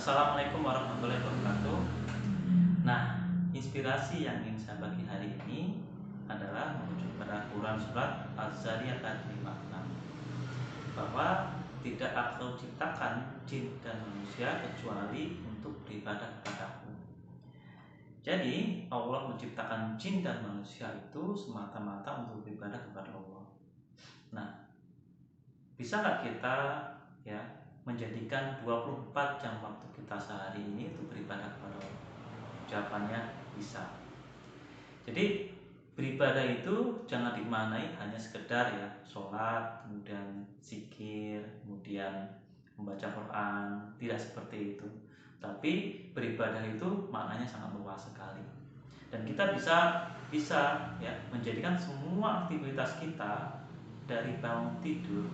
Assalamualaikum warahmatullahi wabarakatuh. Nah, inspirasi yang ingin saya bagi hari ini adalah merujuk pada Quran surat Az-Zariyat ayat 56, bahwa tidak aku ciptakan jin dan manusia kecuali untuk beribadah kepadaku. Jadi Allah menciptakan jin dan manusia itu semata-mata untuk beribadah kepada Allah. Nah, bisa nggak kita ya menjadikan 24 jam waktu kita sehari ini untuk beribadah kepada Allah? Jawabannya bisa. Jadi beribadah itu jangan dimaknai hanya sekedar ya sholat, kemudian zikir, kemudian membaca Quran, tidak seperti itu. Tapi beribadah itu maknanya sangat luas sekali. Dan kita bisa ya menjadikan semua aktivitas kita dari bangun tidur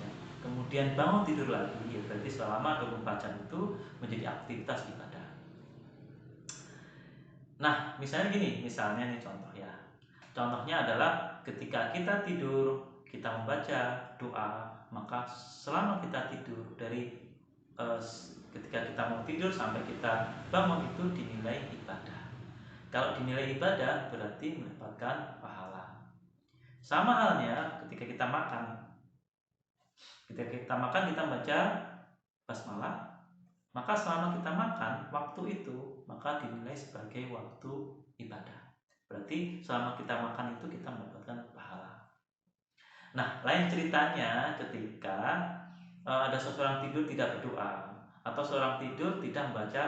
ya, kemudian bangun tidur lagi ya, berarti selama 24 jam itu menjadi aktivitas ibadah. Nah, misalnya gini, misalnya nih contoh ya. Contohnya adalah ketika kita tidur, kita membaca doa, maka selama kita tidur dari ketika kita mau tidur sampai kita bangun itu dinilai ibadah. Kalau dinilai ibadah berarti mendapatkan pahala. Sama halnya ketika kita makan. Ketika kita makan kita baca basmalah, maka selama kita makan waktu itu maka dinilai sebagai waktu ibadah. Berarti selama kita makan itu kita mendapatkan pahala. Nah, lain ceritanya ketika ada seseorang tidur tidak berdoa atau seorang tidur tidak membaca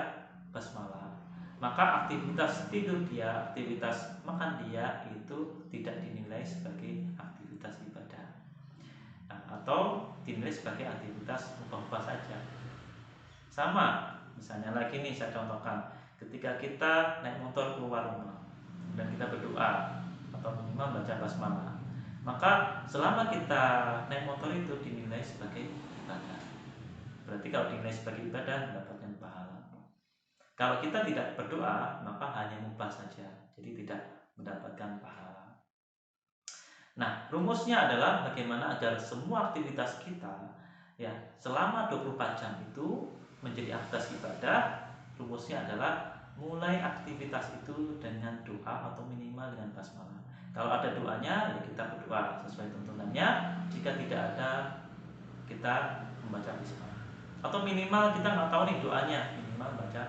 basmalah, maka aktivitas tidur dia, aktivitas makan dia itu tidak dinilai sebagai aktivitas ibadah. Nah, atau dinilai sebagai aktivitas mubah saja. Sama, misalnya lagi nih saya contohkan, ketika kita naik motor keluar rumah dan kita berdoa atau minimal baca basmalah, maka selama kita naik motor itu dinilai sebagai ibadah. Berarti kalau dinilai sebagai ibadah mendapatkan pahala. Kalau kita tidak berdoa maka hanya mubah saja, jadi tidak mendapatkan pahala. Nah, rumusnya adalah bagaimana agar semua aktivitas kita ya selama 24 jam itu menjadi aktivitas ibadah. Rumusnya adalah mulai aktivitas itu dengan doa atau minimal dengan basmalah. Kalau ada doanya ya kita berdoa sesuai tuntunannya. Jika tidak ada kita membaca basmalah. Atau minimal kita nggak tahu nih doanya, minimal baca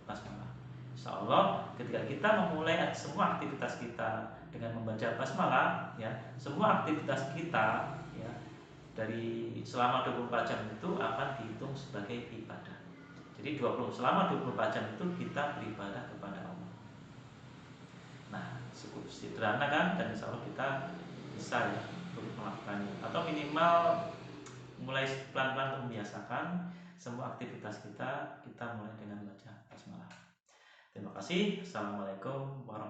basmalah. Insya Allah ketika kita memulai semua aktivitas kita dengan membaca basmalah ya, semua aktivitas kita ya dari selama 24 jam itu akan dihitung sebagai ibadah. Jadi selama 24 jam itu kita beribadah kepada Allah. Nah, cukup sederhana kan, dan insya Allah kita bisa ya untuk melakukannya. Atau minimal mulai pelan-pelan untuk membiasakan semua aktivitas kita mulai dengan baca basmalah. Terima kasih. Assalamualaikum warahmatullahi wabarakatuh.